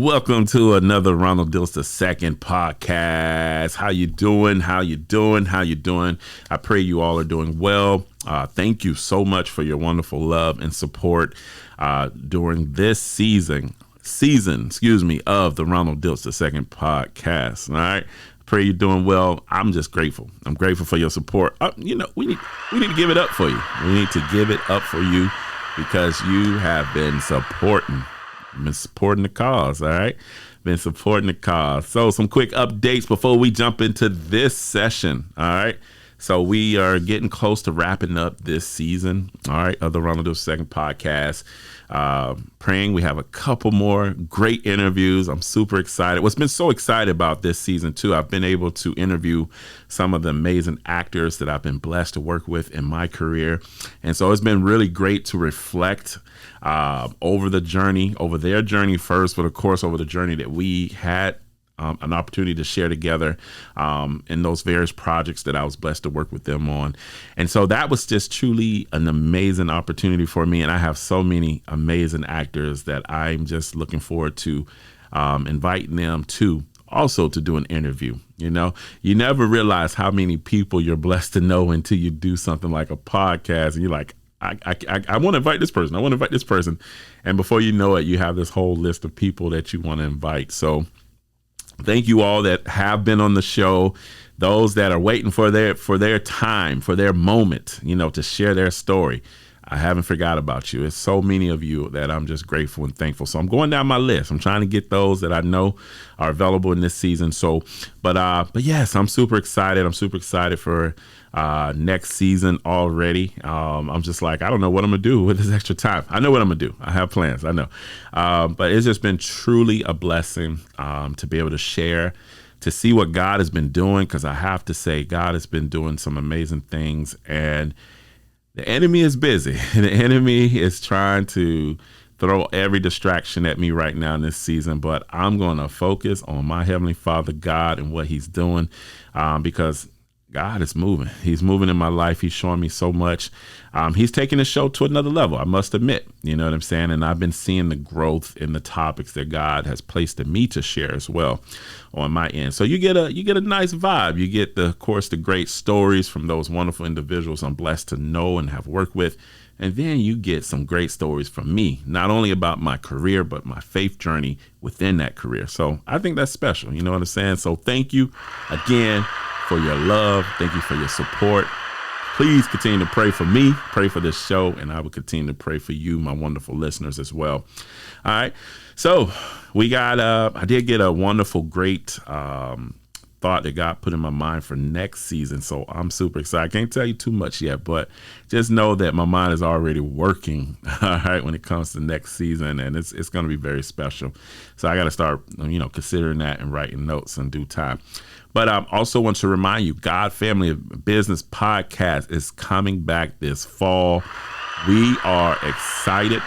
Welcome to another Ronald Diltz II podcast. How you doing? I pray you all are doing well. Thank you so much for your wonderful love and support during this season, of the Ronald Diltz II podcast. All right. Pray you're doing well. I'm just grateful. I'm grateful for your support. We need to give it up for you. We need to give it up for you because you have been supporting the cause. All right. Been supporting the cause. So some quick updates before we jump into this session. All right. So we are getting close to wrapping up this season, all right, of the Ronald Diltz II podcast. Praying we have a couple more great interviews. I'm super excited. What's been so excited about this season, too, I've been able to interview some of the amazing actors that I've been blessed to work with in my career. And so it's been really great to reflect over their journey first, but of course, over the journey that we had an opportunity to share together in those various projects that I was blessed to work with them on. And so that was just truly an amazing opportunity for me. And I have so many amazing actors that I'm just looking forward to inviting them to also to do an interview. You know, you never realize how many people you're blessed to know until you do something like a podcast and you're like, I want to invite this person. I want to invite this person. And before you know it, you have this whole list of people that you want to invite. So thank you all that have been on the show, those that are waiting for their time, for their moment, to share their story. I haven't forgot about you. It's so many of you that I'm just grateful and thankful. So I'm going down my list. I'm trying to get those that I know are available in this season. So, but yes, I'm super excited. I'm super excited for next season already. I'm just like, I don't know what I'm gonna do with this extra time. I know what I'm gonna do. I have plans. I know, but it's just been truly a blessing to be able to share, to see what God has been doing. Because I have to say, God has been doing some amazing things, and the enemy is busy. The enemy is trying to throw every distraction at me right now in this season, but I'm going to focus on my Heavenly Father, God, and what He's doing, because God is moving. He's moving in my life. He's showing me so much. He's taking the show to another level, I must admit. You know what I'm saying? And I've been seeing the growth in the topics that God has placed in me to share as well on my end. So you get a nice vibe. You get, of course, the great stories from those wonderful individuals I'm blessed to know and have worked with. And then you get some great stories from me, not only about my career, but my faith journey within that career. So I think that's special. You know what I'm saying? So thank you again for your love. Thank you for your support. Please continue to pray for me, pray for this show, and I will continue to pray for you, my wonderful listeners, as well. All right. So we got, I did get a wonderful, great thought that God put in my mind for next season. So I'm super excited. I can't tell you too much yet, but just know that my mind is already working, all right, when it comes to next season, and it's going to be very special. So I got to start, considering that and writing notes in due time. But I also want to remind you, God Family Business Podcast is coming back this fall. We are excited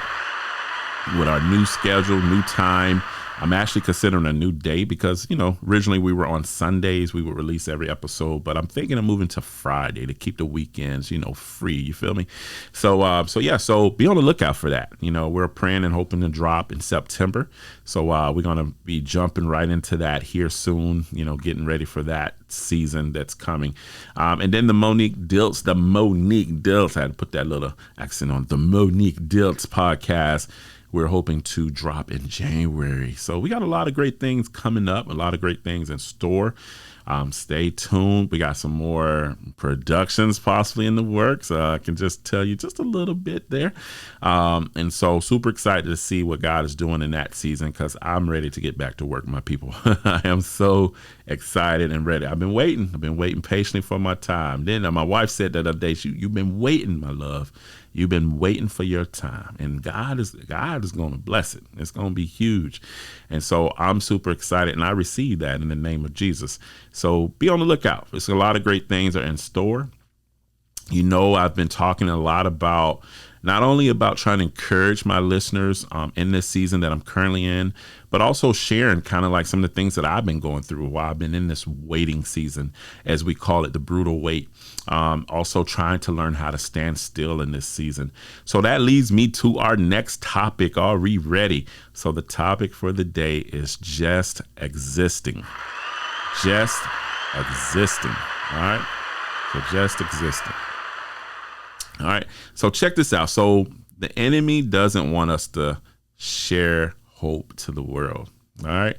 with our new schedule, new time. I'm actually considering a new day because, originally we were on Sundays. We would release every episode, but I'm thinking of moving to Friday to keep the weekends, free. You feel me? So be on the lookout for that. We're praying and hoping to drop in September. So we're going to be jumping right into that here soon, getting ready for that season that's coming. And then the Monique Diltz, I had to put that little accent on, the Monique Diltz podcast. We're hoping to drop in January. So we got a lot of great things coming up, a lot of great things in store. Stay tuned. We got some more productions possibly in the works. I can just tell you just a little bit there. And so super excited to see what God is doing in that season because I'm ready to get back to work, my people. I am so excited and ready. I've been waiting patiently for my time. Then my wife said that other day, you've been waiting, my love. You've been waiting for your time, and God is going to bless it. It's going to be huge. And so I'm super excited, and I receive that in the name of Jesus. So be on the lookout. There's a lot of great things are in store. I've been talking a lot about not only about trying to encourage my listeners in this season that I'm currently in, but also sharing kind of like some of the things that I've been going through while I've been in this waiting season, as we call it, the brutal wait. Also trying to learn how to stand still in this season. So that leads me to our next topic. Are we ready? So the topic for the day is just existing. Just existing. All right. So just existing. All right. So check this out. So the enemy doesn't want us to share hope to the world. All right.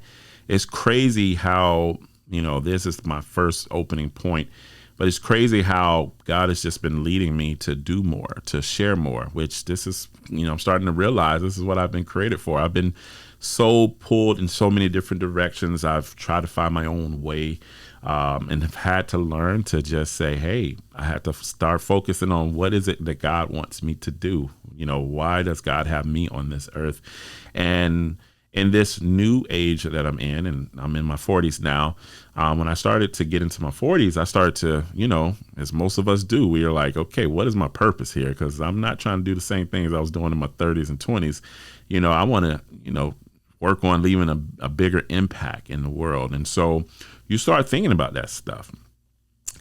It's crazy how, this is my first opening point, but it's crazy how God has just been leading me to do more, to share more, which this is, I'm starting to realize this is what I've been created for. I've been so pulled in so many different directions. I've tried to find my own way. And have had to learn to just say, hey, I had to start focusing on what is it that God wants me to do? Why does God have me on this earth? And in this new age that I'm in, and I'm in my 40s now, when I started to get into my 40s, I started to, as most of us do, we are like, okay, what is my purpose here? Because I'm not trying to do the same things I was doing in my 30s and 20s. I want to, work on leaving a bigger impact in the world. And so you start thinking about that stuff,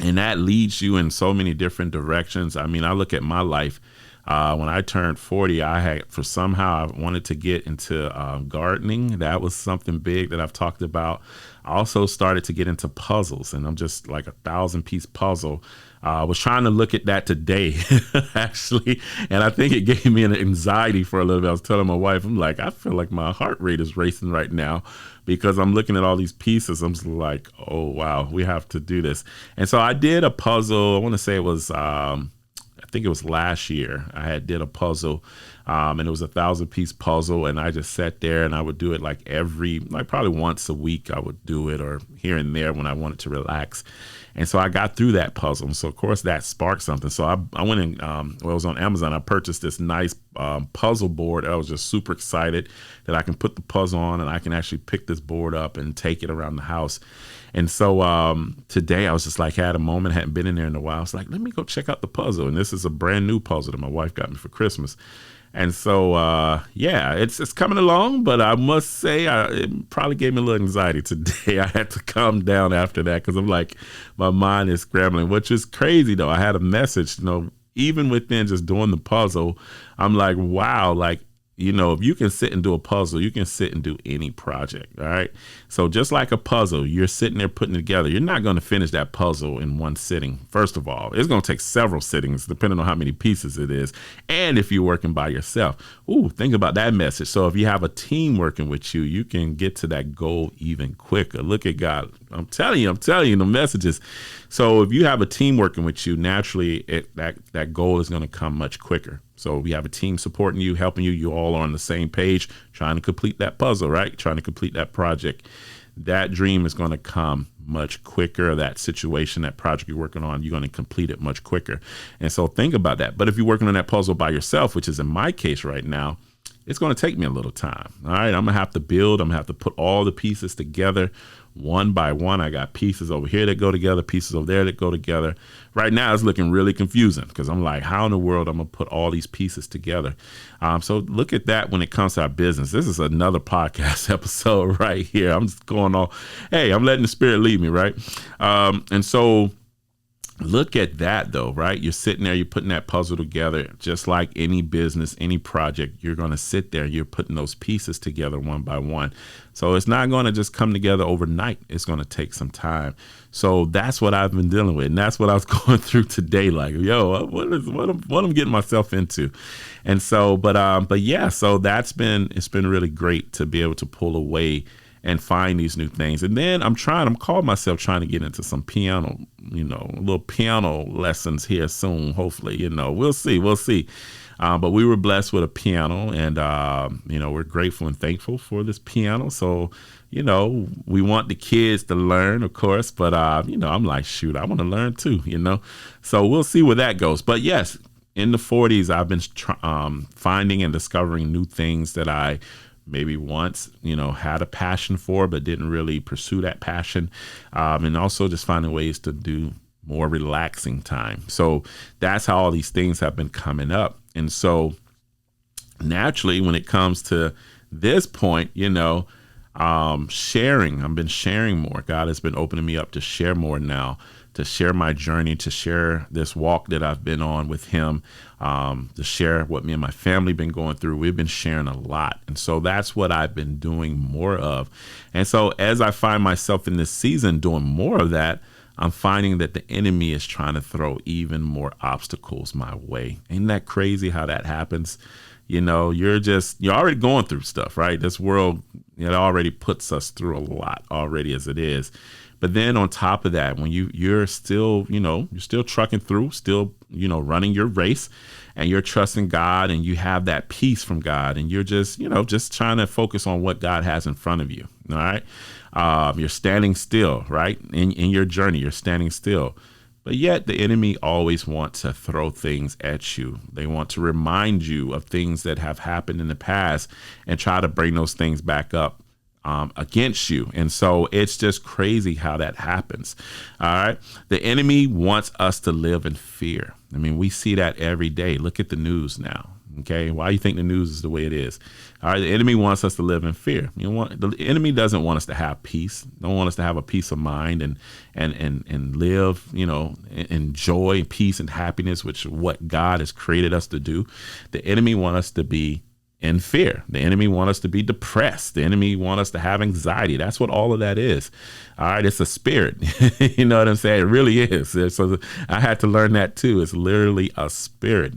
and that leads you in so many different directions. I mean, I look at my life. When I turned 40, I wanted to get into gardening. That was something big that I've talked about. I also started to get into puzzles, and I'm just like a 1,000-piece puzzle. I was trying to look at that today, actually, and I think it gave me an anxiety for a little bit. I was telling my wife, I'm like, I feel like my heart rate is racing right now because I'm looking at all these pieces. I'm just like, oh, wow, we have to do this. And so I did a puzzle. I want to say it was, I think it was last year. I did a puzzle, and it was a 1,000-piece puzzle, and I just sat there and I would do it like probably once a week I would do it, or here and there when I wanted to relax. And so I got through that puzzle. And so, of course, that sparked something. So I went and, it was on Amazon. I purchased this nice puzzle board. I was just super excited that I can put the puzzle on and I can actually pick this board up and take it around the house. And so today I was just like, had a moment, hadn't been in there in a while. I was like, let me go check out the puzzle. And this is a brand new puzzle that my wife got me for Christmas. And so, it's coming along, but I must say it probably gave me a little anxiety today. I had to calm down after that because I'm like, my mind is scrambling, which is crazy, though. I had a message, even within just doing the puzzle, I'm like, wow, like, if you can sit and do a puzzle, you can sit and do any project. All right. So just like a puzzle, you're sitting there putting it together. You're not going to finish that puzzle in one sitting. First of all, it's going to take several sittings, depending on how many pieces it is. And if you're working by yourself, think about that message. So if you have a team working with you, you can get to that goal even quicker. Look at God. I'm telling you the messages. So if you have a team working with you, naturally that goal is going to come much quicker. So we have a team supporting you, helping you. You all are on the same page, trying to complete that puzzle, right? Trying to complete that project. That dream is going to come much quicker. That situation, that project you're working on, you're going to complete it much quicker. And so think about that. But if you're working on that puzzle by yourself, which is in my case right now, it's going to take me a little time. All right. I'm going to have to build. I'm going to have to put all the pieces together one by one. I got pieces over here that go together, pieces over there that go together. Right now it's looking really confusing because I'm like, how in the world I'm going to put all these pieces together? So look at that when it comes to our business. This is another podcast episode right here. I'm just going on. Hey, I'm letting the Spirit lead me, right? And so look at that, though, right? You're sitting there, you're putting that puzzle together, just like any business, any project. You're going to sit there, you're putting those pieces together one by one. So it's not going to just come together overnight. It's going to take some time. So that's what I've been dealing with. And that's what I was going through today. Like, what I'm getting myself into. And so, but yeah, so it's been really great to be able to pull away and find these new things. And then I'm calling myself trying to get into some piano, little piano lessons here soon, hopefully, we'll see. But we were blessed with a piano, and, we're grateful and thankful for this piano. So, we want the kids to learn, of course, but, I'm like, shoot, I want to learn too, so we'll see where that goes. But yes, in the 40s, I've been finding and discovering new things that I maybe once, had a passion for, but didn't really pursue that passion. And also just finding ways to do more relaxing time. So that's how all these things have been coming up. And so naturally, when it comes to this point, sharing, I've been sharing more. God has been opening me up to share more now, to share my journey, to share this walk that I've been on with him, to share what me and my family been going through. We've been sharing a lot. And so that's what I've been doing more of. And so as I find myself in this season doing more of that, I'm finding that the enemy is trying to throw even more obstacles my way. Ain't that crazy how that happens? You're already going through stuff, right? This world, it already puts us through a lot already as it is. But then on top of that, when you're still, you're still trucking through, still, running your race, and you're trusting God, and you have that peace from God, and you're just trying to focus on what God has in front of you. All right. You're standing still, right? In your journey, you're standing still. But yet the enemy always wants to throw things at you. They want to remind you of things that have happened in the past and try to bring those things back up against you. And so it's just crazy how that happens. All right. The enemy wants us to live in fear. I mean, we see that every day. Look at the news now. Okay. Why do you think the news is the way it is? All right. The enemy wants us to live in fear. The enemy doesn't want us to have peace. Don't want us to have a peace of mind and live, in joy, peace, and happiness, which is what God has created us to do. The enemy wants us to be in fear. The enemy wants us to be depressed. The enemy wants us to have anxiety. That's what all of that is. All right. It's a spirit. You know what I'm saying? It really is. So I had to learn that too. It's literally a spirit.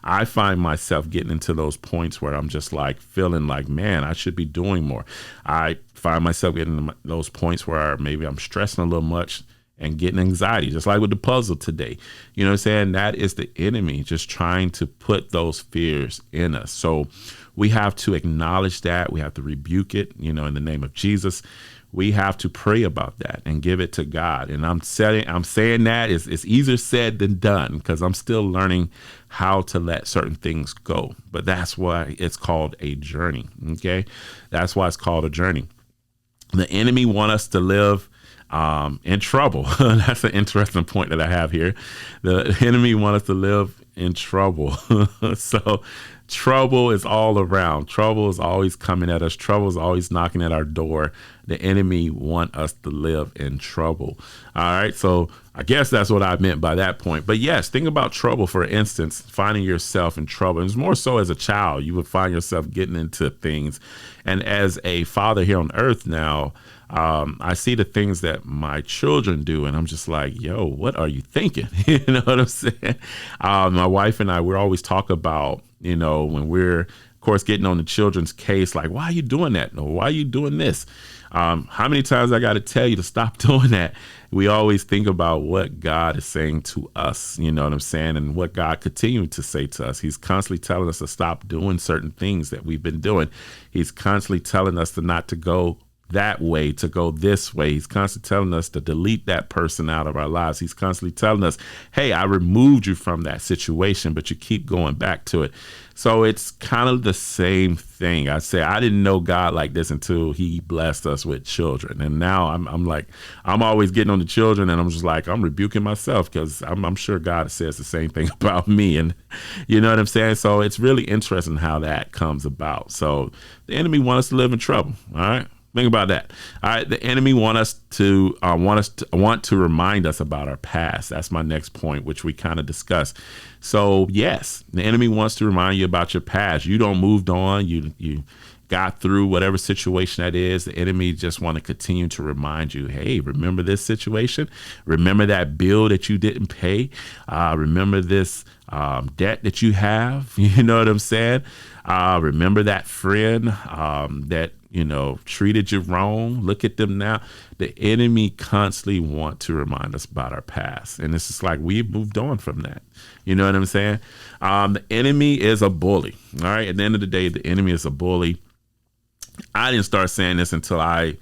I find myself getting into those points where I'm just like feeling like, man, I should be doing more. I find myself getting to those points where maybe I'm stressing a little much and getting anxiety, just like with the puzzle today. You know what I'm saying? That is the enemy just trying to put those fears in us. So we have to acknowledge that. We have to rebuke it, in the name of Jesus. We have to pray about that and give it to God. And I'm saying that it's easier said than done, because I'm still learning how to let certain things go. But that's why it's called a journey. Okay. That's why it's called a journey. The enemy wants us to live in trouble. That's an interesting point that I have here. The enemy wants us to live in trouble. So trouble is all around. Trouble is always coming at us. Trouble is always knocking at our door. The enemy wants us to live in trouble. All right. So I guess that's what I meant by that point. But yes, think about trouble, for instance, finding yourself in trouble. And it's more so as a child, you would find yourself getting into things. And as a father here on earth now, I see the things that my children do, and I'm just like, yo, what are you thinking? You know what I'm saying? My wife and I, we're always talk about, when we're, of course, getting on the children's case, like, why are you doing that? No, why are you doing this? How many times I got to tell you to stop doing that? We always think about what God is saying to us, you know what I'm saying? And what God continues to say to us. He's constantly telling us to stop doing certain things that we've been doing. He's constantly telling us not to go that way, to go this way. He's constantly telling us to delete that person out of our lives. He's constantly telling us, hey, I removed you from that situation, but you keep going back to it. So it's kind of the same thing. I say, I didn't know God like this until he blessed us with children. And now I'm like, I'm always getting on the children, and I'm just like, I'm rebuking myself, because I'm sure God says the same thing about me. And you know what I'm saying? So it's really interesting how that comes about. So the enemy wants us to live in trouble. All right. Think about that. All right. The enemy want to remind us about our past. That's my next point, which we kind of discussed. So yes, the enemy wants to remind you about your past. You don't moved on. You got through whatever situation that is. The enemy just want to continue to remind you, hey, remember this situation? Remember that bill that you didn't pay? Remember this debt that you have? You know what I'm saying? Remember that friend that treated you wrong? Look at them now. The enemy constantly want to remind us about our past. And it's just like, we've moved on from that. You know what I'm saying? The enemy is a bully. All right. At the end of the day, the enemy is a bully. I didn't start saying this until I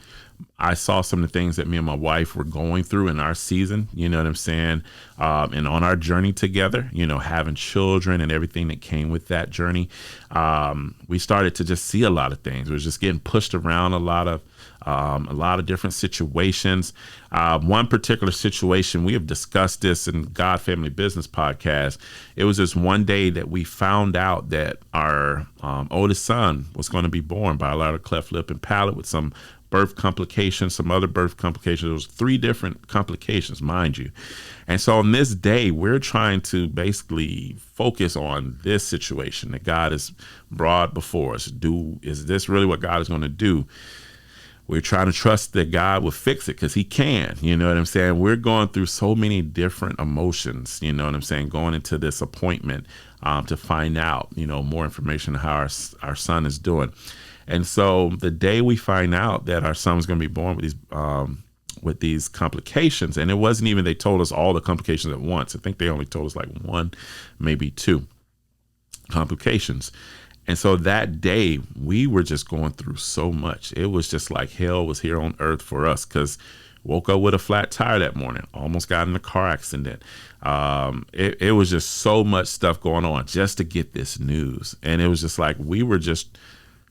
I saw some of the things that me and my wife were going through in our season, you know what I'm saying? And on our journey together, having children and everything that came with that journey. We started to just see a lot of things. We were just getting pushed around a lot of different situations. One particular situation, we have discussed this in God Family Business Podcast. It was this one day that we found out that our oldest son was going to be born by a lot of cleft lip and palate with some birth complications, some other birth complications. There was 3 different complications, mind you. And so on this day, we're trying to basically focus on this situation that God has brought before us. Is this really what God is going to do? We're trying to trust that God will fix it because he can, you know what I'm saying? We're going through so many different emotions, you know what I'm saying, going into this appointment to find out, more information on how our son is doing. And so the day we find out that our son was going to be born with these complications, and it wasn't even they told us all the complications at once. I think they only told us like 1, maybe 2 complications. And so that day we were just going through so much. It was just like hell was here on earth for us because woke up with a flat tire that morning, almost got in a car accident. It was just so much stuff going on just to get this news. And it was just like we were just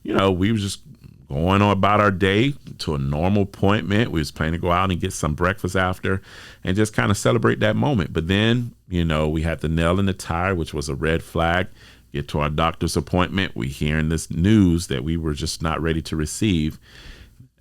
going on about our day to a normal appointment. We was planning to go out and get some breakfast after and just kind of celebrate that moment. But then, we had the nail in the tire, which was a red flag. Get to our doctor's appointment. We hearing this news that we were just not ready to receive.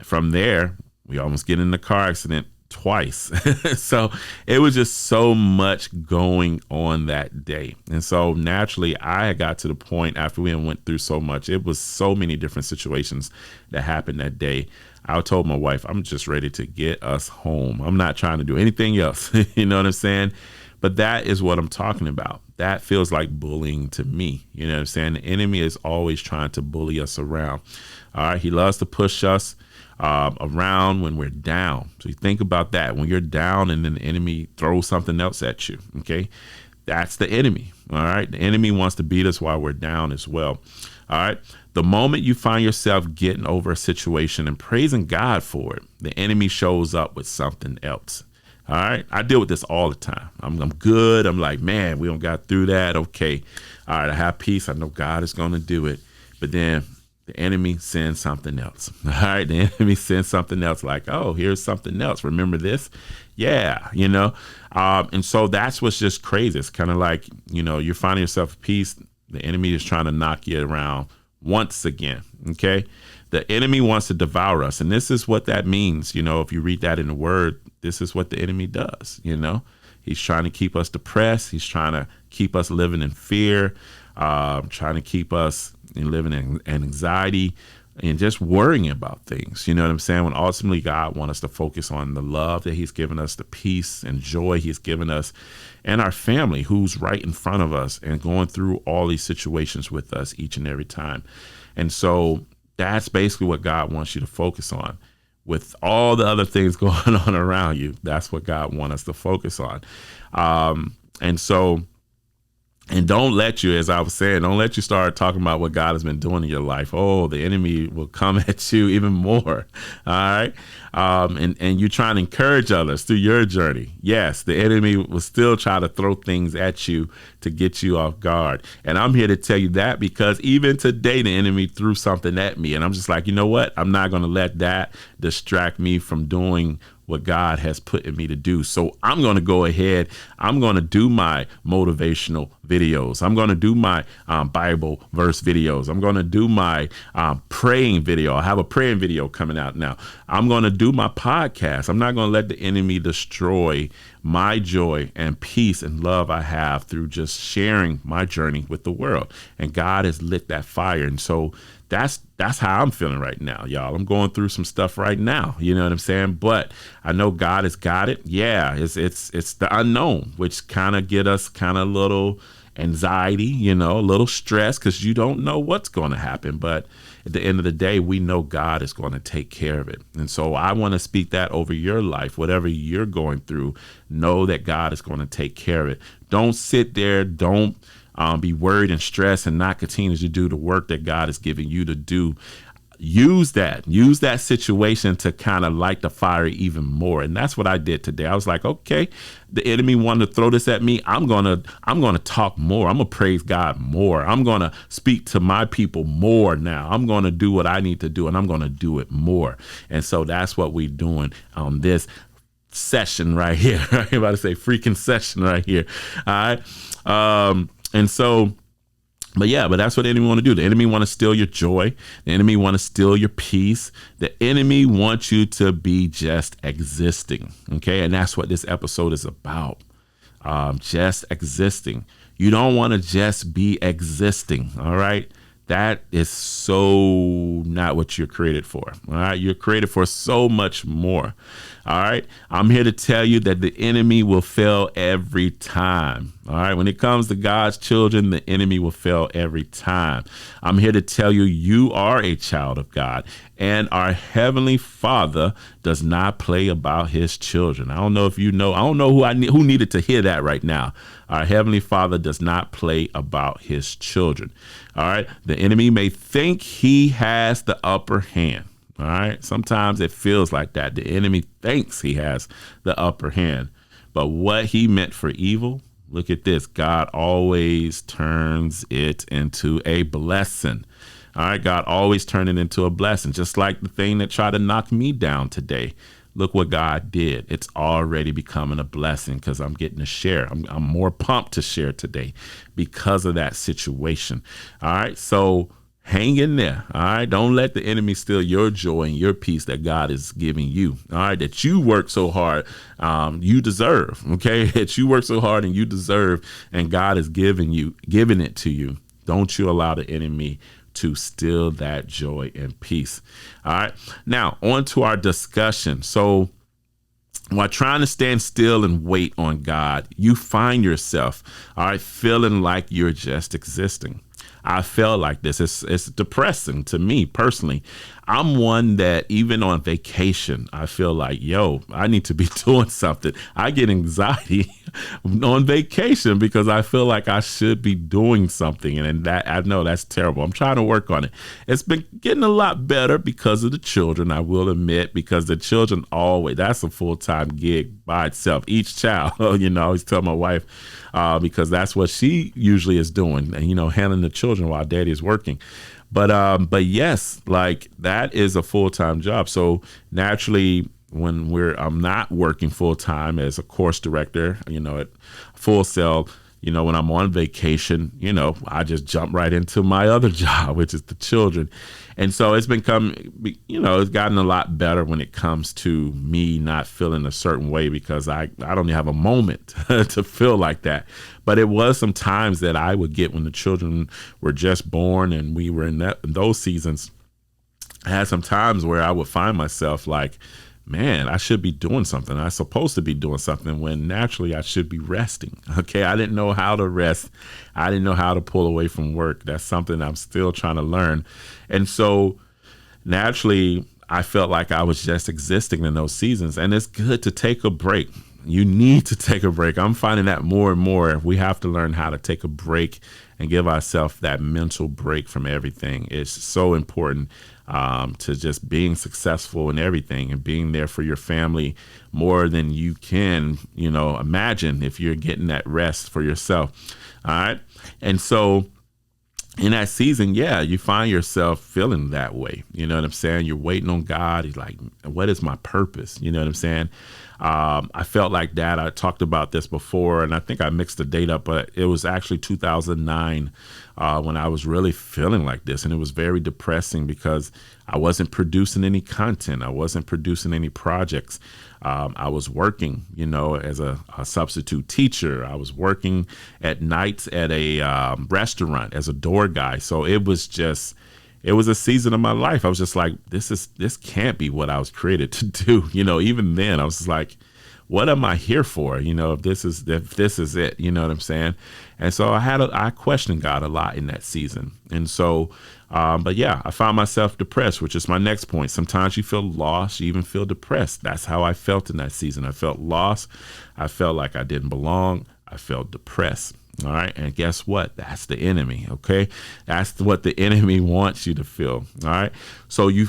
From there, we almost get in the car accident twice. So it was just so much going on that day. And so naturally, I got to the point after we went through so much, it was so many different situations that happened that day. I told my wife, I'm just ready to get us home. I'm not trying to do anything else. You know what I'm saying? But that is what I'm talking about. That feels like bullying to me. You know what I'm saying? The enemy is always trying to bully us around. All right. He loves to push us around when we're down. So you think about that. When you're down and then the enemy throws something else at you. Okay. That's the enemy. All right. The enemy wants to beat us while we're down as well. All right. The moment you find yourself getting over a situation and praising God for it, the enemy shows up with something else. All right. I deal with this all the time. I'm good. I'm like, man, we don't got through that. Okay. All right. I have peace. I know God is going to do it. But then the enemy sends something else. All right. The enemy sends something else like, oh, here's something else. Remember this? Yeah. And so that's what's just crazy. It's kind of like, you're finding yourself at peace. The enemy is trying to knock you around once again. Okay. The enemy wants to devour us. And this is what that means. If you read that in the word, this is what the enemy does. He's trying to keep us depressed. He's trying to keep us living in fear, trying to keep us living in anxiety and just worrying about things. You know what I'm saying? When ultimately God wants us to focus on the love that he's given us, the peace and joy he's given us, and our family who's right in front of us and going through all these situations with us each and every time. And so that's basically what God wants you to focus on. With all the other things going on around you, that's what God wants us to focus on. And don't let you, as I was saying, don't let you start talking about what God has been doing in your life. Oh, the enemy will come at you even more. All right. And you're trying to encourage others through your journey. Yes, the enemy will still try to throw things at you to get you off guard. And I'm here to tell you that because even today, the enemy threw something at me. And I'm just like, you know what? I'm not going to let that distract me from doing what God has put in me to do. So I'm going to go ahead. I'm going to do my motivational videos. I'm going to do my Bible verse videos. I'm going to do my praying video. I have a praying video coming out now. I'm going to do my podcast. I'm not going to let the enemy destroy my joy and peace and love I have through just sharing my journey with the world. And God has lit that fire. And so that's how I'm feeling right now, y'all. I'm going through some stuff right now. You know what I'm saying? But I know God has got it. Yeah, it's the unknown, which kind of get us kind of a little anxiety, a little stress because you don't know what's going to happen. But at the end of the day, we know God is going to take care of it. And so I want to speak that over your life. Whatever you're going through, know that God is going to take care of it. Don't sit there. Don't be worried and stressed and not continue to do the work that God is giving you to do. use that situation to kind of light the fire even more. And that's what I did today. I was like, okay, the enemy wanted to throw this at me. I'm going to talk more. I'm going to praise God more. I'm going to speak to my people more now. I'm going to do what I need to do, and I'm going to do it more. And so that's what we're doing on this session right here. I'm about to say freaking session right here. All right. And so, but that's what the enemy want to do. The enemy want to steal your joy. The enemy want to steal your peace. The enemy wants you to be just existing. Okay. And that's what this episode is about. Just existing. You don't want to just be existing. All right. That is so not what you're created for. All right. You're created for so much more. All right. I'm here to tell you that the enemy will fail every time. All right. When it comes to God's children, the enemy will fail every time. I'm here to tell you, you are a child of God, and our Heavenly Father does not play about his children. I don't know if you know. I don't know who needed to hear that right now. Our Heavenly Father does not play about his children. All right. The enemy may think he has the upper hand. All right. Sometimes it feels like that. The enemy thinks he has the upper hand. But what he meant for evil, look at this. God always turns it into a blessing. All right. God always turned it into a blessing. Just like the thing that tried to knock me down today. Look what God did. It's already becoming a blessing because I'm getting to share. I'm more pumped to share today because of that situation. All right. So hang in there. All right. Don't let the enemy steal your joy and your peace that God is giving you. All right. That you work so hard. You deserve. Okay. That you work so hard and you deserve. And God is giving it to you. Don't you allow the enemy to steal that joy and peace. All right. Now on to our discussion. So while trying to stand still and wait on God, you find yourself, all right, feeling like you're just existing. I felt like this. It's depressing to me personally. I'm one that even on vacation, I feel like, I need to be doing something. I get anxiety on vacation because I feel like I should be doing something. And that, I know that's terrible. I'm trying to work on it. It's been getting a lot better because of the children, I will admit, because the children that's a full-time gig by itself. Each child, I always tell my wife, because that's what she usually is doing, and, handling the children while daddy is working. But yes, like that is a full-time job. So naturally, when I'm not working full-time as a course director, at Full Sail, when I'm on vacation, I just jump right into my other job, which is the children. And so it's it's gotten a lot better when it comes to me not feeling a certain way because I don't have a moment to feel like that. But it was some times that I would get when the children were just born and we were in those seasons. I had some times where I would find myself like, man, I should be doing something. I'm supposed to be doing something when naturally I should be resting. Okay. I didn't know how to rest. I didn't know how to pull away from work. That's something I'm still trying to learn. And so naturally I felt like I was just existing in those seasons, and it's good to take a break. You need to take a break. I'm finding that more and more. We have to learn how to take a break and give ourselves that mental break from everything. It's so important to just being successful in everything and being there for your family more than you can, imagine if you're getting that rest for yourself. All right. And so in that season, you find yourself feeling that way. You know what I'm saying? You're waiting on God. He's like, what is my purpose? You know what I'm saying? I felt like that. I talked about this before, and I think I mixed the date up, but it was actually 2009 when I was really feeling like this. And it was very depressing because I wasn't producing any content. I wasn't producing any projects. I was working, as a substitute teacher. I was working at nights at a restaurant as a door guy. So it was a season of my life. I was just like, this can't be what I was created to do. Even then I was just like, what am I here for? If this is it, you know what I'm saying? And so I questioned God a lot in that season. And so, I found myself depressed, which is my next point. Sometimes you feel lost, you even feel depressed. That's how I felt in that season. I felt lost. I felt like I didn't belong. I felt depressed. All right. And guess what? That's the enemy. Okay. That's what the enemy wants you to feel. All right. So you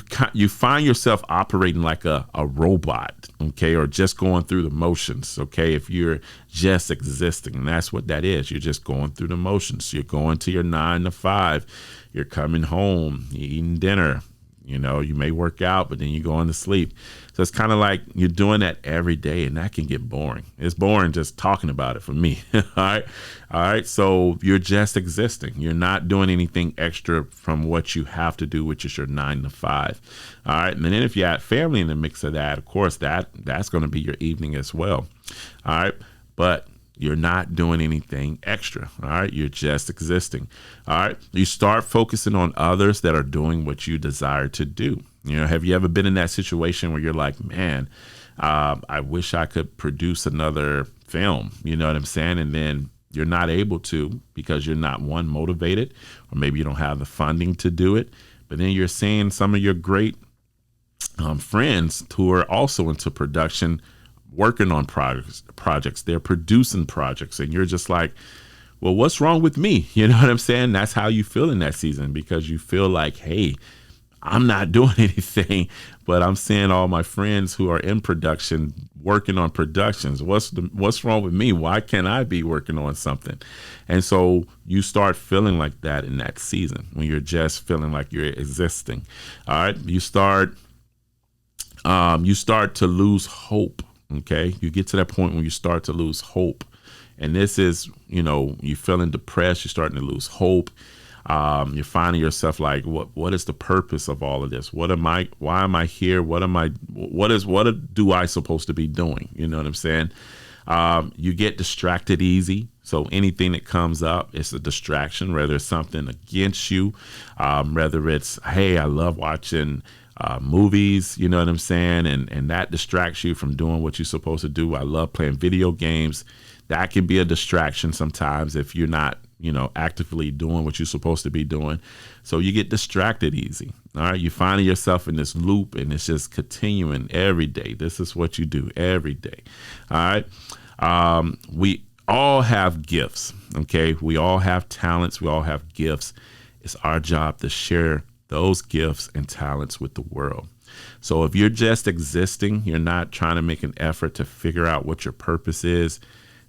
find yourself operating like a robot. Okay. Or just going through the motions. Okay. If you're just existing, and that's what that is. You're just going through the motions. You're going to your 9 to 5. You're coming home, you're eating dinner. You may work out, but then you go on to sleep. So it's kind of like you're doing that every day, and that can get boring. It's boring just talking about it for me. All right. All right. So you're just existing. You're not doing anything extra from what you have to do, which is your 9 to 5. All right. And then if you add family in the mix of that, of course, that's going to be your evening as well. All right. But you're not doing anything extra. All right. You're just existing. All right. You start focusing on others that are doing what you desire to do. Have you ever been in that situation where you're like, man, I wish I could produce another film, you know what I'm saying? And then you're not able to because you're not, one, motivated, or maybe you don't have the funding to do it. But then you're seeing some of your great friends who are also into production working on projects. They're producing projects, and you're just like, well, what's wrong with me? You know what I'm saying? That's how you feel in that season, because you feel like, hey, I'm not doing anything, but I'm seeing all my friends who are in production working on productions. What's wrong with me? Why can't I be working on something? And so you start feeling like that in that season, when you're just feeling like you're existing. All right. You start to lose hope. Okay. You get to that point when you start to lose hope. And this is, you're feeling depressed. You're starting to lose hope. You're finding yourself like, what is the purpose of all of this? Why am I here? What do I supposed to be doing? You know what I'm saying? You get distracted easy. So anything that comes up, it's a distraction, whether it's something against you, whether it's, hey, I love watching movies, you know what I'm saying? And that distracts you from doing what you're supposed to do. I love playing video games. That can be a distraction sometimes if you're not, actively doing what you're supposed to be doing. So you get distracted easy. All right. You're finding yourself in this loop, and it's just continuing every day. This is what you do every day. All right. We all have gifts. Okay. We all have talents. We all have gifts. It's our job to share those gifts and talents with the world. So if you're just existing, you're not trying to make an effort to figure out what your purpose is,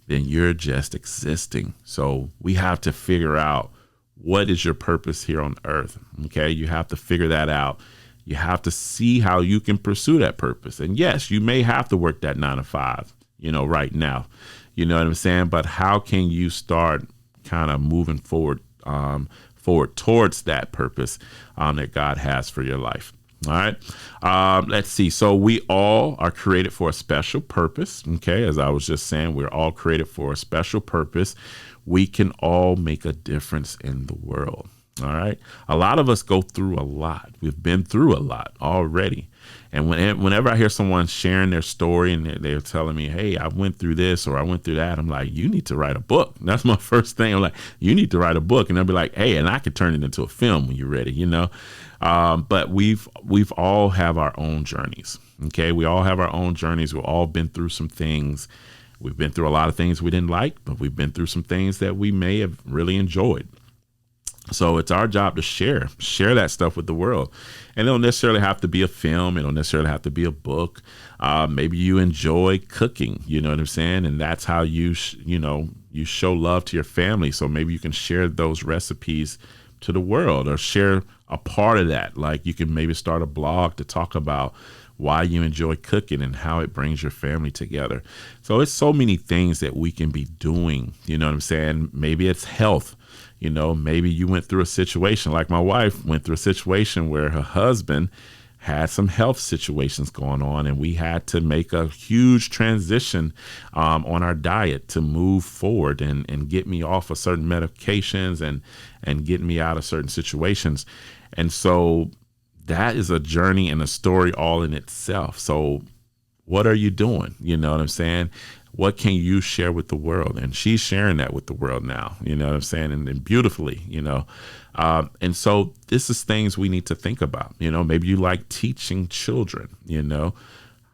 then you're just existing. So we have to figure out, what is your purpose here on earth? Okay. You have to figure that out. You have to see how you can pursue that purpose. And yes, you may have to work that 9 to 5, right now, you know what I'm saying? But how can you start kind of moving forward towards that purpose that God has for your life? All right. Let's see. So we all are created for a special purpose. Okay. As I was just saying, we're all created for a special purpose. We can all make a difference in the world. All right. A lot of us go through a lot. We've been through a lot already. And whenever I hear someone sharing their story and they're telling me, hey, I went through this or I went through that, I'm like, you need to write a book. That's my first thing. I'm like, you need to write a book. And they'll be like, hey, and I could turn it into a film when you're ready, But we've all have our own journeys. Okay. We all have our own journeys. We've all been through some things. We've been through a lot of things we didn't like, but we've been through some things that we may have really enjoyed. So it's our job to share that stuff with the world. And it don't necessarily have to be a film. It don't necessarily have to be a book. Maybe you enjoy cooking, you know what I'm saying? And that's how you show love to your family. So maybe you can share those recipes to the world, or share a part of that. Like you can maybe start a blog to talk about why you enjoy cooking and how it brings your family together. So it's so many things that we can be doing, you know what I'm saying? Maybe it's health. Maybe you went through a situation like my wife went through a situation where her husband had some health situations going on, and we had to make a huge transition on our diet to move forward and get me off of certain medications and get me out of certain situations. And so that is a journey and a story all in itself. So what are you doing? You know what I'm saying? What can you share with the world? And she's sharing that with the world now, you know what I'm saying? And beautifully, and so this is things we need to think about. Maybe you like teaching children,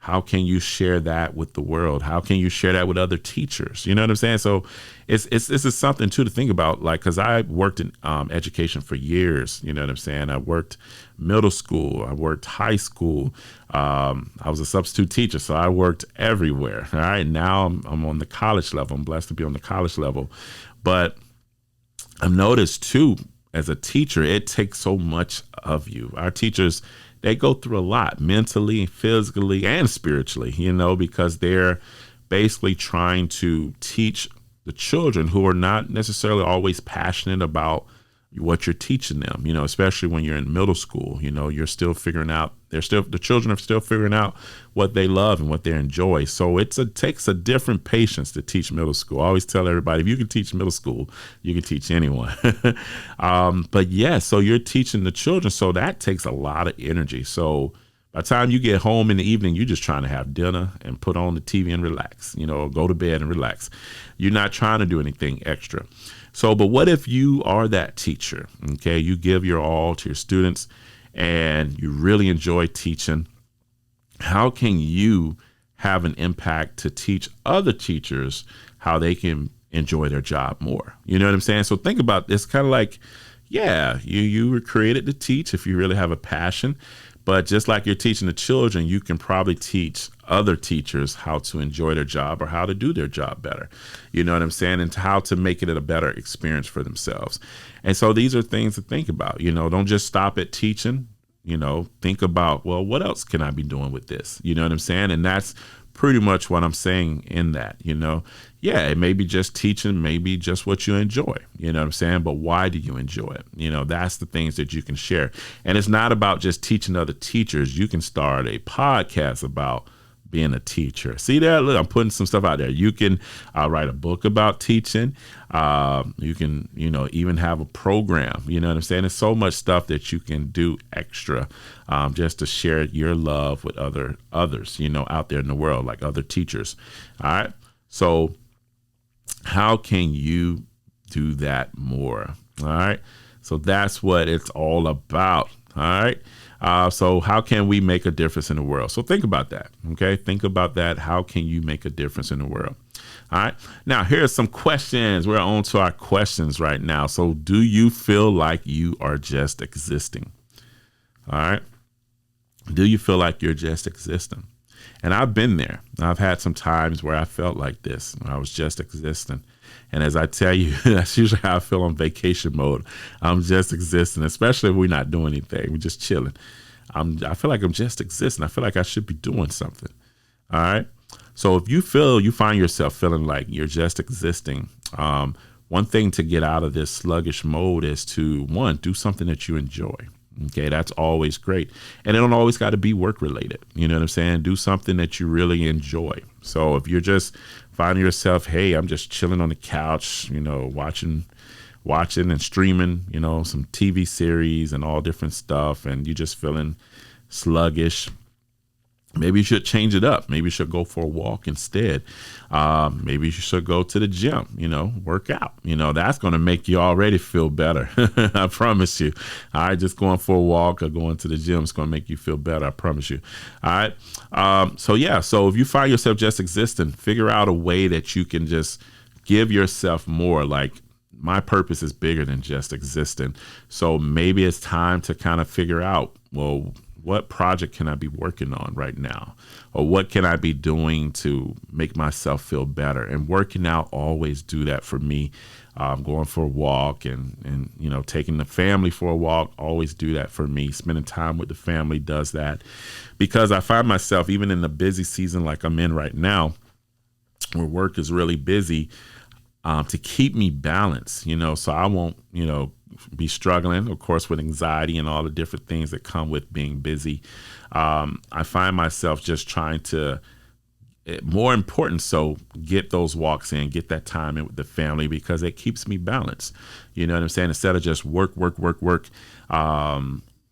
how can you share that with the world? How can you share that with other teachers? You know what I'm saying? So this is something too to think about, like, because I worked in education for years. You know what I'm saying? I worked middle school. I worked high school. I was a substitute teacher, so I worked everywhere. All right. Now I'm on the college level. I'm blessed to be on the college level. But I've noticed too, as a teacher, it takes so much of you. Our teachers, they go through a lot mentally, physically, and spiritually, you know, because they're basically trying to teach the children who are not necessarily always passionate about what you're teaching them, you know, especially when you're in middle school. You know, you're still figuring out, the children are still figuring out what they love and what they enjoy. So it takes a different patience to teach middle school. I always tell everybody, if you can teach middle school, you can teach anyone. But yeah, so you're teaching the children, so that takes a lot of energy. So by the time you get home in the evening, you're just trying to have dinner and put on the TV and relax, you know, go to bed and relax. You're not trying to do anything extra. So, but what if you are that teacher? Okay, you give your all to your students and you really enjoy teaching. How can you have an impact to teach other teachers how they can enjoy their job more? You know what I'm saying? So think about this, kind of like, yeah, you were created to teach if you really have a passion. But just like you're teaching the children, you can probably teach other teachers how to enjoy their job or how to do their job better. You know what I'm saying? And how to make it a better experience for themselves. And so these are things to think about. You know, don't just stop at teaching. You know, think about, well, what else can I be doing with this? You know what I'm saying? And that's pretty much what I'm saying in that, you know. Yeah, it may be just teaching, maybe just what you enjoy, you know what I'm saying? But why do you enjoy it? You know, that's the things that you can share. And it's not about just teaching other teachers. You can start a podcast about being a teacher. See that? Look, I'm putting some stuff out there. You can write a book about teaching. You can, you know, even have a program. You know what I'm saying? There's so much stuff that you can do extra just to share your love with others, you know, out there in the world, like other teachers. All right. So how can you do that more? All right. So that's what it's all about. All right. So how can we make a difference in the world? So think about that. Okay. Think about that. How can you make a difference in the world? All right. Now, here are some questions. We're on to our questions right now. So do you feel like you are just existing? All right. Do you feel like you're just existing? And I've been there. I've had some times where I felt like this. I was just existing. And as I tell you, that's usually how I feel on vacation mode. I'm just existing, especially if we're not doing anything. We're just chilling. I feel like I'm just existing. I feel like I should be doing something. All right. So if you find yourself feeling like you're just existing, one thing to get out of this sluggish mode is to, one, do something that you enjoy. Okay, that's always great. And it don't always got to be work related. You know what I'm saying? Do something that you really enjoy. So if you're just finding yourself, hey, I'm just chilling on the couch, you know, watching and streaming, you know, some TV series and all different stuff, and you're just feeling sluggish, maybe you should change it up. Maybe you should go for a walk instead. Maybe you should go to the gym, you know, work out. You know, that's going to make you already feel better. I promise you. All right, just going for a walk or going to the gym is going to make you feel better. I promise you. All right. So if you find yourself just existing, figure out a way that you can just give yourself more. Like, my purpose is bigger than just existing. So maybe it's time to kind of figure out, well, what project can I be working on right now? Or what can I be doing to make myself feel better? And working out always do that for me. Going for a walk and you know, taking the family for a walk, always do that for me. Spending time with the family does that. Because I find myself, even in the busy season like I'm in right now, where work is really busy, to keep me balanced, you know, so I won't, you know, be struggling, of course, with anxiety and all the different things that come with being busy. I find myself just trying to, more important, so get those walks in, get that time in with the family, because it keeps me balanced. You know what I'm saying? Instead of just work,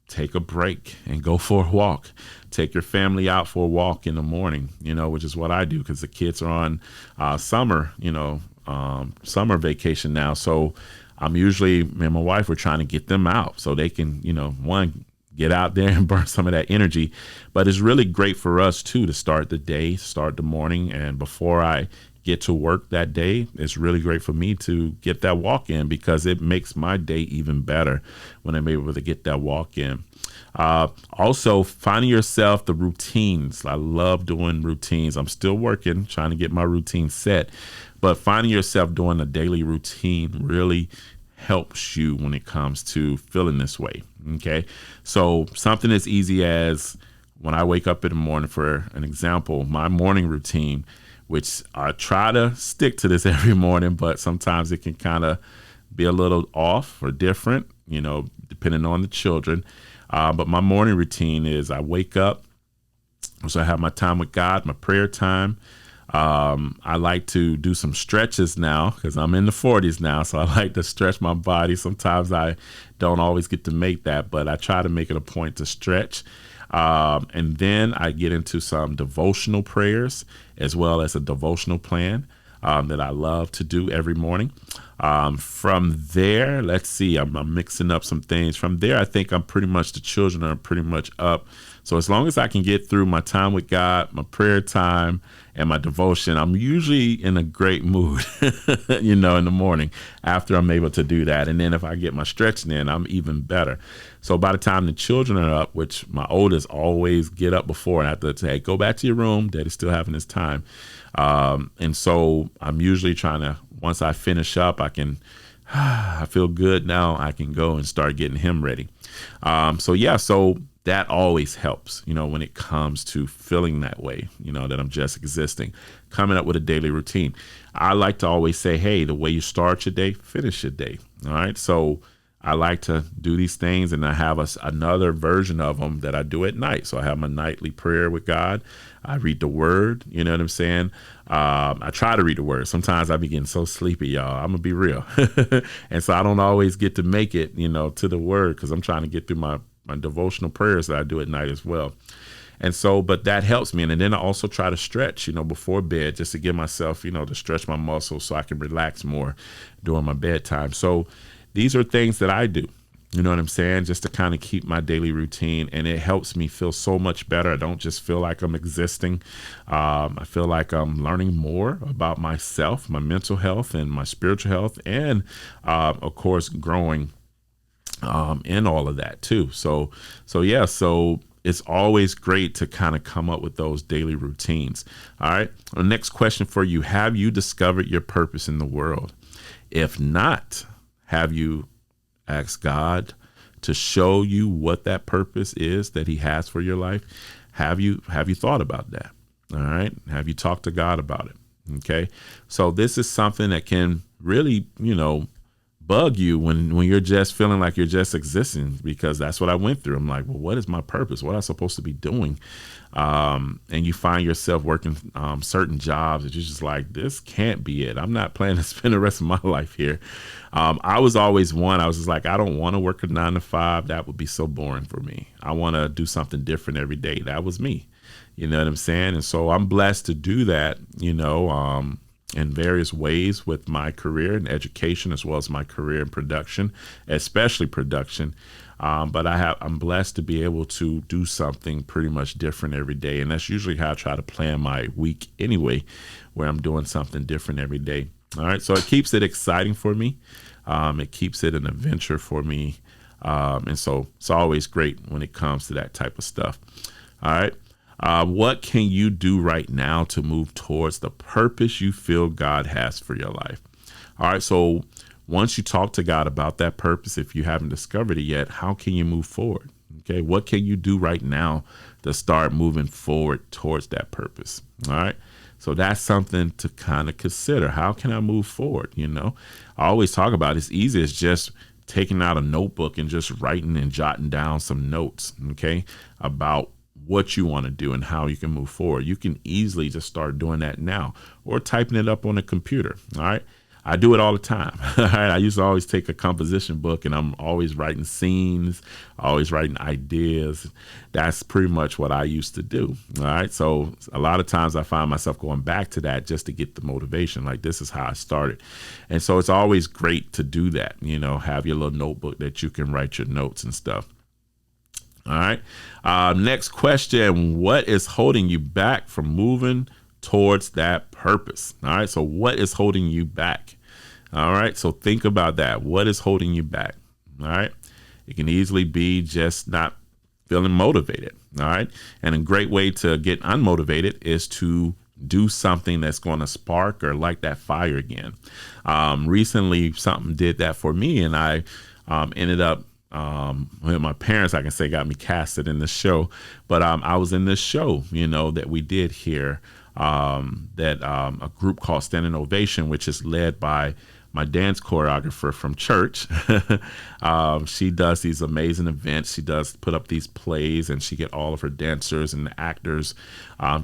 take a break and go for a walk. Take your family out for a walk in the morning, you know, which is what I do because the kids are on summer vacation now. So I'm usually, me and my wife, we're trying to get them out so they can, you know, one, get out there and burn some of that energy. But it's really great for us too to start the day, start the morning. And before I get to work that day, it's really great for me to get that walk in, because it makes my day even better when I'm able to get that walk in. Also, finding yourself the routines. I love doing routines. I'm still working, trying to get my routine set, but finding yourself doing a daily routine really helps you when it comes to feeling this way. Okay. So something as easy as when I wake up in the morning, for an example, my morning routine, which I try to stick to this every morning, but sometimes it can kind of be a little off or different, depending on the children. But my morning routine is I wake up, so I have my time with God, my prayer time. I like to do some stretches now because I'm in the 40s now. So I like to stretch my body. Sometimes I don't always get to make that, but I try to make it a point to stretch. And then I get into some devotional prayers as well as a devotional plan that I love to do every morning. From there, let's see, I'm mixing up some things. From there, I think the children are pretty much up. So as long as I can get through my time with God, my prayer time, and my devotion, I'm usually in a great mood, in the morning after I'm able to do that. And then if I get my stretching in, I'm even better. So by the time the children are up, which my oldest always get up before, and I have to say, hey, go back to your room. Daddy's still having his time. And so I'm usually trying to, once I finish up, I feel good now. I can go and start getting him ready. So that always helps, when it comes to feeling that way, that I'm just existing, coming up with a daily routine. I like to always say, hey, the way you start your day, finish your day. All right. So I like to do these things, and I have another version of them that I do at night. So I have my nightly prayer with God. I read the word, you know what I'm saying? I try to read the word. Sometimes I be getting so sleepy, y'all. I'm gonna be real. And so I don't always get to make it, to the word, because I'm trying to get through my devotional prayers that I do at night as well. And so, but that helps me. And then I also try to stretch, before bed, just to give myself, to stretch my muscles so I can relax more during my bedtime. So these are things that I do, you know what I'm saying? Just to kind of keep my daily routine, and it helps me feel so much better. I don't just feel like I'm existing. I feel like I'm learning more about myself, my mental health and my spiritual health, and of course, growing in all of that too. So it's always great to kind of come up with those daily routines. All right. The next question for you: have you discovered your purpose in the world? If not, have you asked God to show you what that purpose is that he has for your life? Have you thought about that? All right. Have you talked to God about it? Okay. So this is something that can really, bug you when you're just feeling like you're just existing, because that's what I went through. I'm like, well, what is my purpose? What am I supposed to be doing? And you find yourself working certain jobs that you're just like, this can't be it. I'm not planning to spend the rest of my life here. I was always I was just like, I don't want to work a 9 to 5. That would be so boring for me. I want to do something different every day. That was me. You know what I'm saying? And so I'm blessed to do that, in various ways with my career in education, as well as my career in production, especially production. But I'm blessed to be able to do something pretty much different every day. And that's usually how I try to plan my week anyway, where I'm doing something different every day. All right. So it keeps it exciting for me. It keeps it an adventure for me. And so it's always great when it comes to that type of stuff. All right. What can you do right now to move towards the purpose you feel God has for your life? All right. So once you talk to God about that purpose, if you haven't discovered it yet, how can you move forward? Okay. What can you do right now to start moving forward towards that purpose? All right. So that's something to kind of consider. How can I move forward? I always talk about it's easy as just taking out a notebook and just writing and jotting down some notes, okay, about what you want to do and how you can move forward. You can easily just start doing that now, or typing it up on a computer. All right. I do it all the time. All right. I used to always take a composition book, and I'm always writing scenes, always writing ideas. That's pretty much what I used to do. All right. So a lot of times I find myself going back to that just to get the motivation. Like, this is how I started. And so it's always great to do that, have your little notebook that you can write your notes and stuff. All right. Next question. What is holding you back from moving towards that purpose? All right. So what is holding you back? All right. So think about that. What is holding you back? All right. It can easily be just not feeling motivated. All right. And a great way to get unmotivated is to do something that's going to spark or light that fire again. Recently, something did that for me, and I ended up with my parents, I can say, got me casted in this show. But I was in this show, that we did here, that a group called Standing Ovation, which is led by my dance choreographer from church. She does these amazing events. She does put up these plays, and she get all of her dancers and actors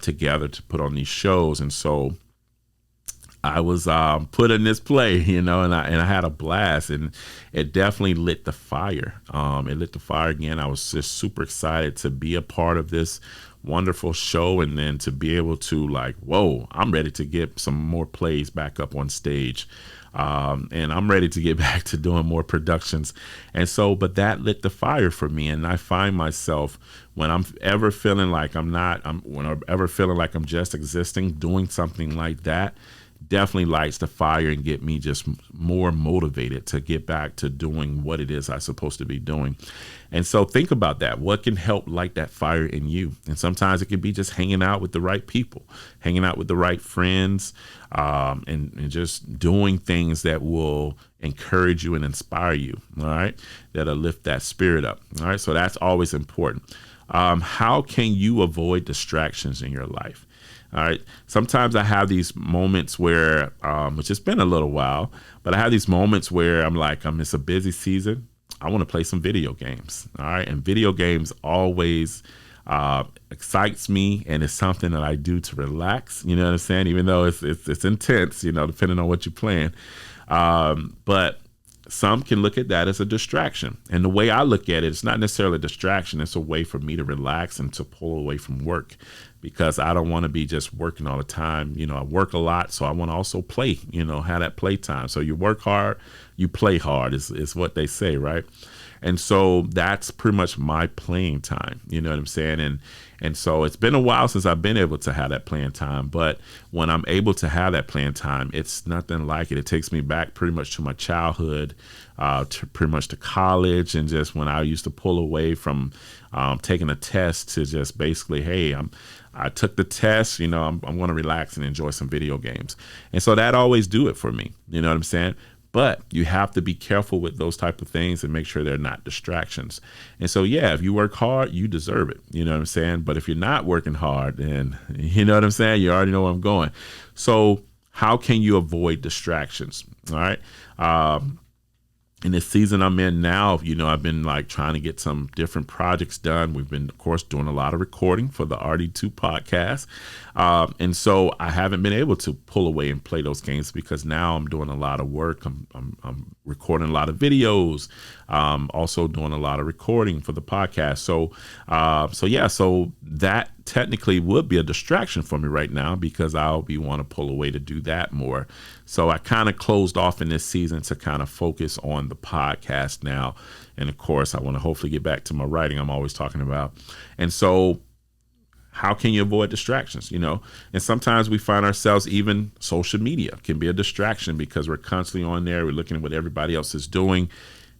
together to put on these shows. And so I was put in this play, and I had a blast, and it definitely lit the fire. It lit the fire again. I was just super excited to be a part of this wonderful show, and then to be able to whoa, I'm ready to get some more plays back up on stage. And I'm ready to get back to doing more productions. And so, but that lit the fire for me. And I find myself when I'm ever feeling like whenever feeling like I'm just existing, doing something like that definitely lights the fire and get me just more motivated to get back to doing what it is I'm supposed to be doing. And so think about that. What can help light that fire in you? And sometimes it can be just hanging out with the right people, hanging out with the right friends, and just doing things that will encourage you and inspire you. All right. That'll lift that spirit up. All right. So that's always important. How can you avoid distractions in your life? All right. Sometimes I have these moments where, which has been a little while, but I have these moments where I'm like, it's a busy season. I want to play some video games. All right. And video games always excites me, and it's something that I do to relax. You know what I'm saying? Even though it's intense, depending on what you're playing. But some can look at that as a distraction. And the way I look at it, it's not necessarily a distraction. It's a way for me to relax and to pull away from work, because I don't want to be just working all the time. I work a lot, so I want to also play, have that play time. So you work hard, you play hard is what they say, right? And so that's pretty much my playing time. You know what I'm saying? And so it's been a while since I've been able to have that playing time. But when I'm able to have that playing time, it's nothing like it. It takes me back pretty much to my childhood, to pretty much to college, and just when I used to pull away from taking a test to just basically, hey, I took the test, I'm going to relax and enjoy some video games. And so that always do it for me. You know what I'm saying? But you have to be careful with those type of things and make sure they're not distractions. And so, yeah, if you work hard, you deserve it. You know what I'm saying? But if you're not working hard, then you know what I'm saying? You already know where I'm going. So how can you avoid distractions? All right. In this season I'm in now, I've been trying to get some different projects done. We've been, of course, doing a lot of recording for the RD2 podcast. And so I haven't been able to pull away and play those games, because now I'm doing a lot of work. I'm recording a lot of videos, also doing a lot of recording for the podcast. So that technically would be a distraction for me right now, because I'll be want to pull away to do that more. So I kind of closed off in this season to kind of focus on the podcast now. And of course, I want to hopefully get back to my writing I'm always talking about. And so how can you avoid distractions? And sometimes we find ourselves, even social media can be a distraction, because we're constantly on there. We're looking at what everybody else is doing.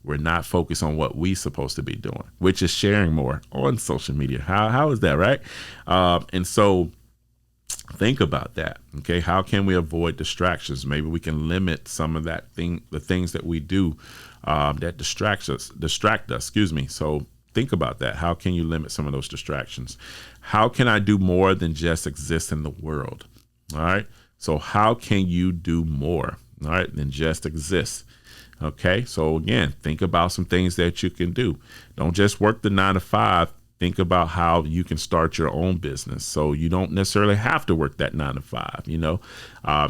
We're not focused on what we're supposed to be doing, which is sharing more on social media. How is that, right? And so think about that. Okay. How can we avoid distractions? Maybe we can limit some of the things that we do that distract us. So think about that. How can you limit some of those distractions? How can I do more than just exist in the world? All right. So how can you do more, all right, than just exist? Okay. So again, think about some things that you can do. Don't just work the 9 to 5. Think about how you can start your own business. So you don't necessarily have to work that 9 to 5,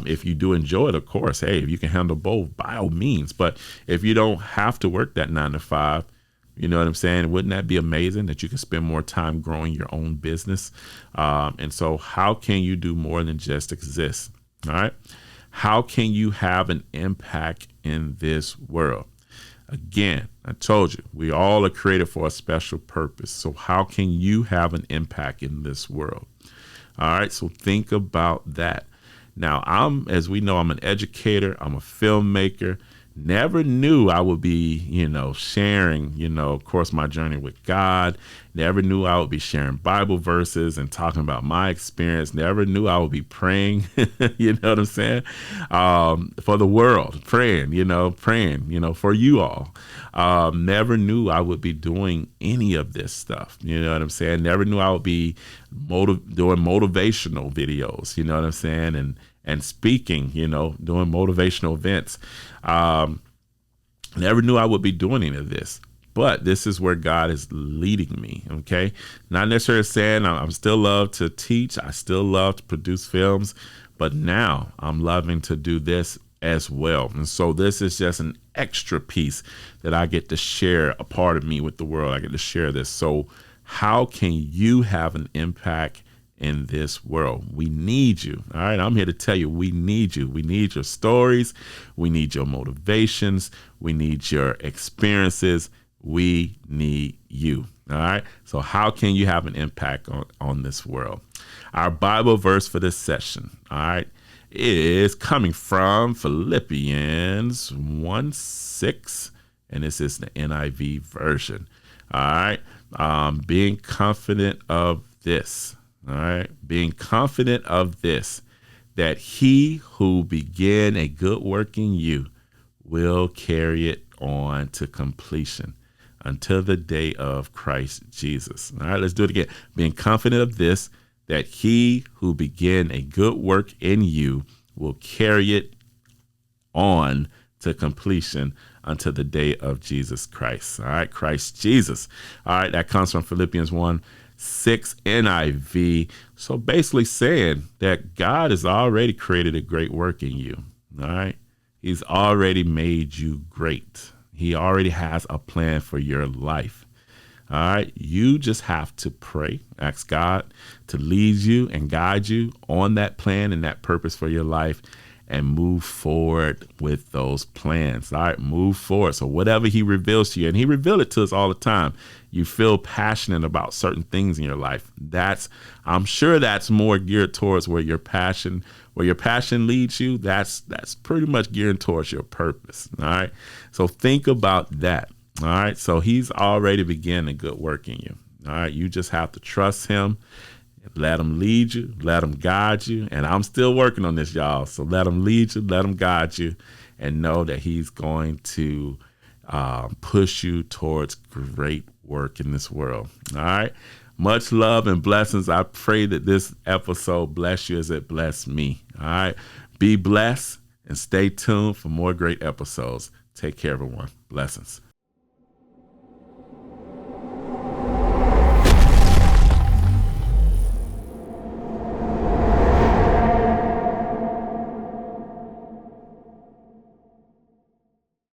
if you do enjoy it, of course, hey, if you can handle both, by all means. But if you don't have to work that 9 to 5, you know what I'm saying? Wouldn't that be amazing that you can spend more time growing your own business? And so how can you do more than just exist? All right. How can you have an impact in this world? Again, I told you, we all are created for a special purpose. So how can you have an impact in this world? All right, so think about that. Now, as we know, I'm an educator, I'm a filmmaker. Never knew I would be, sharing, of course, my journey with God. Never knew I would be sharing Bible verses and talking about my experience. Never knew I would be praying, you know what I'm saying? For the world, praying, for you all. Never knew I would be doing any of this stuff. You know what I'm saying? Never knew I would be doing motivational videos, you know what I'm saying? And speaking, doing motivational events. Never knew I would be doing any of this, but this is where God is leading me. Okay. Not necessarily saying I'm still love to teach. I still love to produce films, but now I'm loving to do this as well. And so this is just an extra piece that I get to share, a part of me with the world. I get to share this. So how can you have an impact in this world? We need you. All right. I'm here to tell you, we need you. We need your stories. We need your motivations. We need your experiences. We need you. All right. So how can you have an impact on this world? Our Bible verse for this session, all right, is coming from Philippians 1:6, and this is the NIV version. All right. Being confident of this. All right. Being confident of this, that he who began a good work in you will carry it on to completion until the day of Christ Jesus. All right. Let's do it again. Being confident of this, that he who began a good work in you will carry it on to completion until the day of Jesus Christ. All right. Christ Jesus. All right. That comes from Philippians 1:6 NIV. So basically saying that God has already created a great work in you. All right. He's already made you great. He already has a plan for your life. All right. You just have to pray, ask God to lead you and guide you on that plan and that purpose for your life, and move forward with those plans. All right, move forward. So whatever he reveals to you, and he reveals it to us all the time, you feel passionate about certain things in your life. I'm sure that's more geared towards where your passion leads you. That's pretty much geared towards your purpose. All right. So think about that. All right. So he's already began a good work in you. All right. You just have to trust him. Let him lead you, let him guide you. And I'm still working on this, y'all. So let him lead you, let him guide you, and know that he's going to push you towards great work in this world. All right. Much love and blessings. I pray that this episode bless you as it blessed me. All right. Be blessed and stay tuned for more great episodes. Take care, everyone. Blessings.